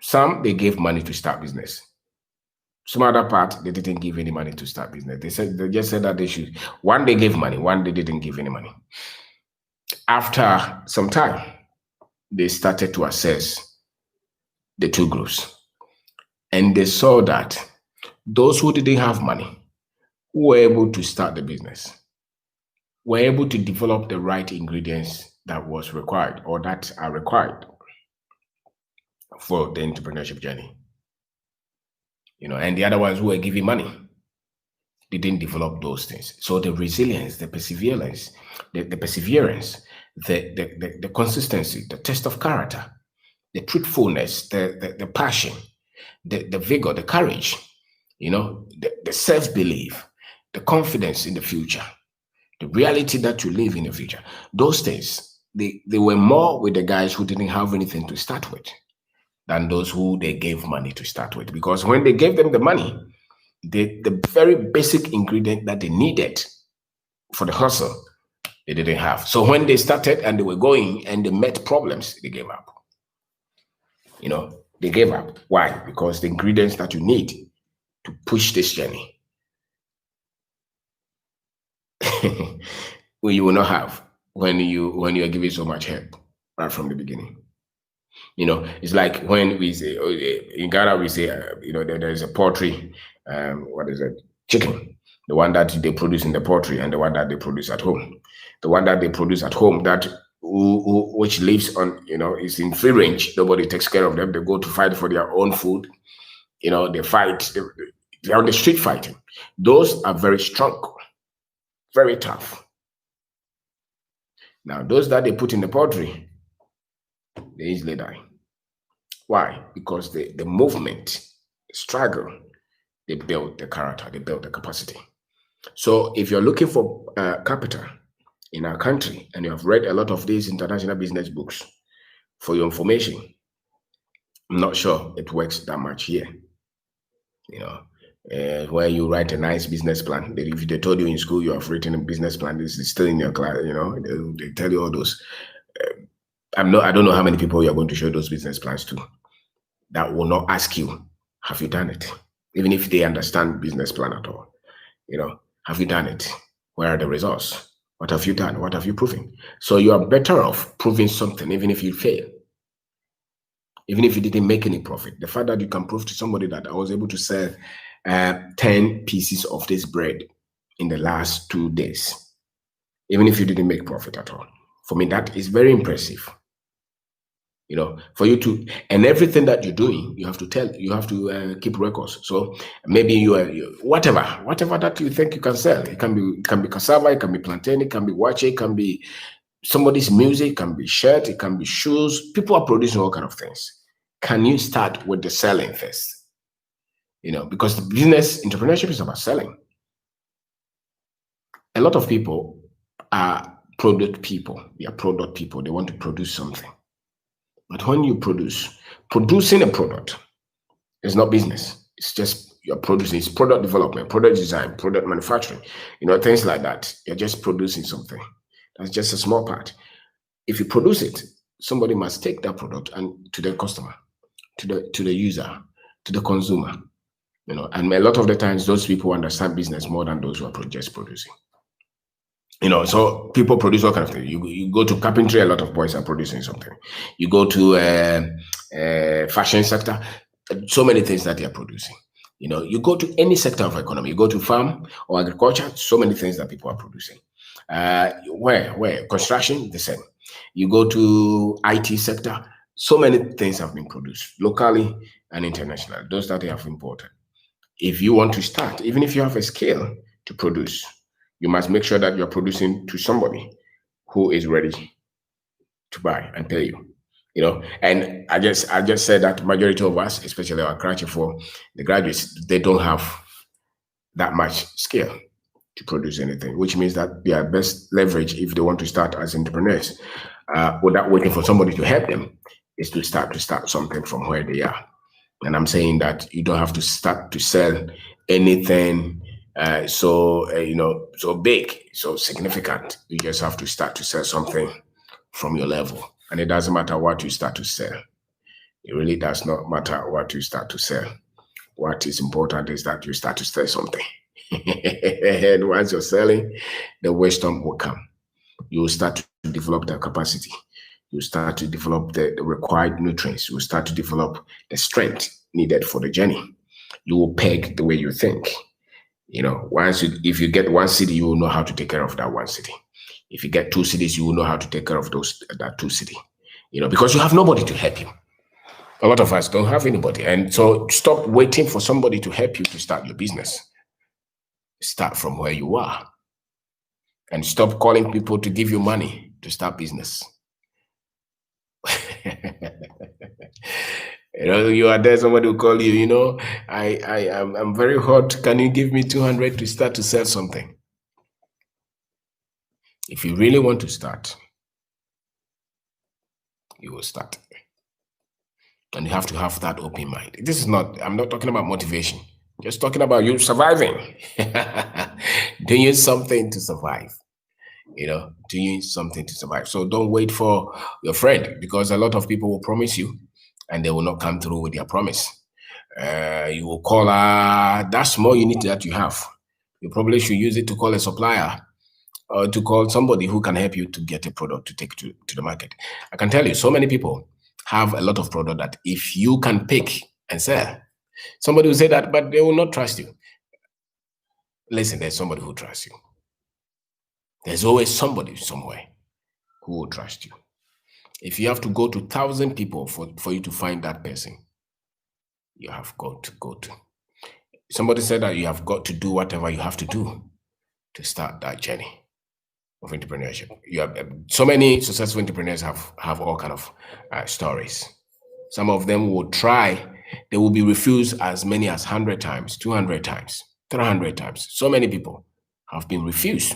Some, they gave money to start business. Some other part, they didn't give any money to start business. They just said that they should. One, they gave money. One, they didn't give any money. After some time, they started to assess the two groups. And they saw that those who didn't have money, who were able to start the business, were able to develop the right ingredients that was required or that are required for the entrepreneurship journey. And the other ones who were giving money, they didn't develop those things. So the resilience, the perseverance, the consistency, the test of character, the truthfulness, the passion, the vigor, the courage, the self-belief, the confidence in the future, the reality that you live in the future. Those things, they were more with the guys who didn't have anything to start with than those who they gave money to start with. Because when they gave them the money, the very basic ingredient that they needed for the hustle, they didn't have. So when they started and they were going and they met problems, they gave up. They gave up. Why? Because the ingredients that you need to push this journey, you will not have when you are giving so much help right from the beginning. It's like when we say in Ghana, we say there's a poultry, what is it, chicken, the one that they produce in the poultry and the one that they produce at home. The one that they produce at home, that which lives on, is in free range. Nobody takes care of them. They go to fight for their own food. They fight. They're on the street fighting. Those are very strong, very tough. Now, those that they put in the poultry, they easily die. Why? Because the movement, struggle, they build the character, they build the capacity. So if you're looking for capital in our country and you have read a lot of these international business books, for your information, I'm not sure it works that much here. Where you write a nice business plan. If they told you in school you have written a business plan, this is still in your class, they tell you all those. I don't know how many people you're going to show those business plans to that will not ask you, have you done it? Even if they understand business plan at all. Have you done it? Where are the results? What have you done? What have you proven? So you are better off proving something, even if you fail. Even if you didn't make any profit. The fact that you can prove to somebody that I was able to sell 10 pieces of this bread in the last 2 days, even if you didn't make profit at all. For me, that is very impressive. For you to, and everything that you're doing, you have to keep records. So maybe you whatever that you think you can sell. It can be cassava, it can be plantain, it can be wache, it can be somebody's music, it can be shirt, it can be shoes. People are producing all kind of things. Can you start with the selling first? Because the business entrepreneurship is about selling. A lot of people are product people. They are product people. They want to produce something. But when you producing a product is not business. It's just you're producing. It's product development, product design, product manufacturing, things like that. You're just producing something. That's just a small part. If you produce it, somebody must take that product and to the customer, to the user, to the consumer. And a lot of the times those people understand business more than those who are just producing. So people produce all kind of things. You go to carpentry, a lot of boys are producing something. You go to fashion sector, so many things that they are producing. You go to any sector of economy, you go to farm or agriculture, so many things that people are producing. Where construction, the same. You go to IT sector, so many things have been produced locally and internationally. Those that they have imported. If you want to start, even if you have a skill to produce, you must make sure that you're producing to somebody who is ready to buy and pay you. And I just said that majority of us, especially our graduate for the graduates, they don't have that much skill to produce anything, which means that their best leverage if they want to start as entrepreneurs, without waiting for somebody to help them, is to start something from where they are. And I'm saying that you don't have to start to sell anything so big, so significant. You just have to start to sell something from your level. And it doesn't matter what you start to sell. It really does not matter what you start to sell. What is important is that you start to sell something. And once you're selling, the wisdom will come. You will start to develop the capacity. You start to develop the required nutrients. You will start to develop the strength needed for the journey. You will peg the way you think. If you get one city, you will know how to take care of that one city. If you get two cities, you will know how to take care of that two city. Because you have nobody to help you. A lot of us don't have anybody. And so stop waiting for somebody to help you to start your business. Start from where you are. And stop calling people to give you money to start business. You are there, somebody will call you, I'm very hot. Can you give me 200 to start to sell something? If you really want to start, you will start. And you have to have that open mind. I'm not talking about motivation. Just talking about you surviving. Doing something to survive. Doing something to survive. So don't wait for your friend, because a lot of people will promise you and they will not come through with their promise. You will call that small unit that you have. You probably should use it to call a supplier or to call somebody who can help you to get a product to take to the market. I can tell you, so many people have a lot of product that if you can pick and sell, somebody will say that, but they will not trust you. Listen, there's somebody who trusts you. There's always somebody somewhere who will trust you. If you have to go to 1,000 people for you to find that person, you have got to go to. Somebody said that you have got to do whatever you have to do to start that journey of entrepreneurship. You have so many successful entrepreneurs have all kind of stories. Some of them will try, they will be refused as many as 100 times, 200 times, 300 times. So many people have been refused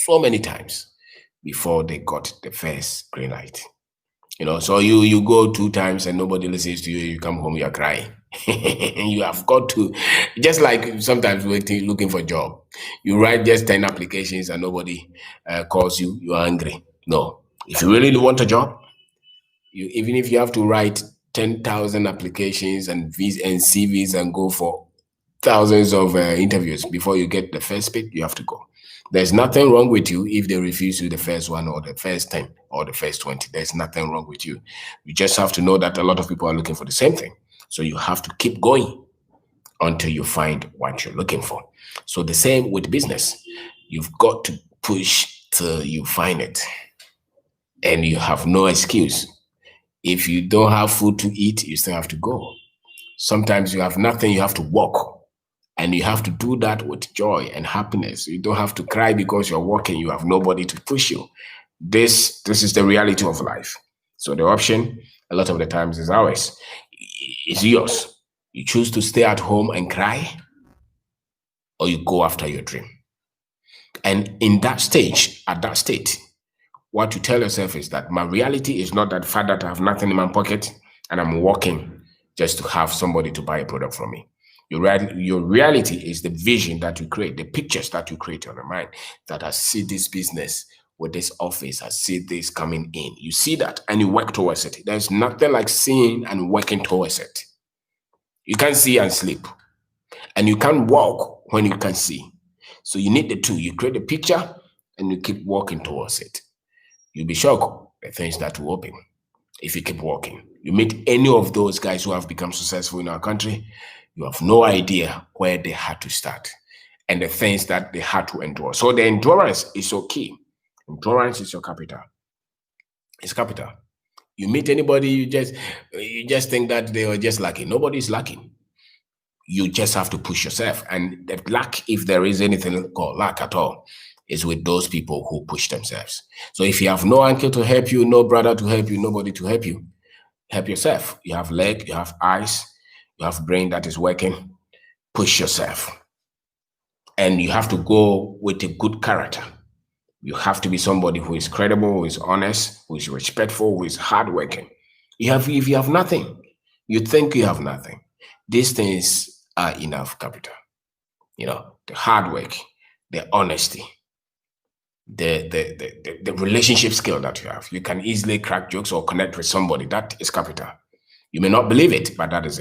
so many times before they got the first green light. So you go 2 times and nobody listens to you. You come home, you are crying. You have got to, just like sometimes waiting, looking for a job. You write just 10 applications and nobody calls you. You are angry. No, if you really want a job, even if you have to write 10,000 applications and CVs and go for thousands of interviews before you get the first pick, you have to go. There's nothing wrong with you if they refuse you the first one or the first 10 or the first 20. There's nothing wrong with you. You just have to know that a lot of people are looking for the same thing. So you have to keep going until you find what you're looking for. So the same with business. You've got to push till you find it. And you have no excuse. If you don't have food to eat, you still have to go. Sometimes you have nothing, you have to walk. And you have to do that with joy and happiness. You don't have to cry because you're walking. You have nobody to push you. This is the reality of life. So the option, a lot of the times, is ours. It's yours. You choose to stay at home and cry, or you go after your dream. And in that stage, at that state, what you tell yourself is that my reality is not that fact that I have nothing in my pocket and I'm working just to have somebody to buy a product from me. Your reality is the vision that you create, the pictures that you create on your mind, that I see this business with this office, I see this coming in. You see that and you work towards it. There's nothing like seeing and working towards it. You can't see and sleep. And you can't walk when you can see. So you need the two. You create a picture and you keep walking towards it. You'll be shocked at things that will open if you keep walking. You meet any of those guys who have become successful in our country, you have no idea where they had to start and the things that they had to endure. So the endurance is so key. Endurance is your capital. It's capital. You meet anybody, you just think that they are just lucky. Nobody's lucky. You just have to push yourself. And the luck, if there is anything called luck at all, is with those people who push themselves. So if you have no uncle to help you, no brother to help you, nobody to help you, help yourself. You have leg, you have eyes, you have brain that is working. Push yourself. And you have to go with a good character. You have to be somebody who is credible, who is honest, who is respectful, who is hardworking. If you have nothing, you think you have nothing. These things are enough capital. The hard work, the honesty, the relationship skill that you have. You can easily crack jokes or connect with somebody. That is capital. You may not believe it, but that is it.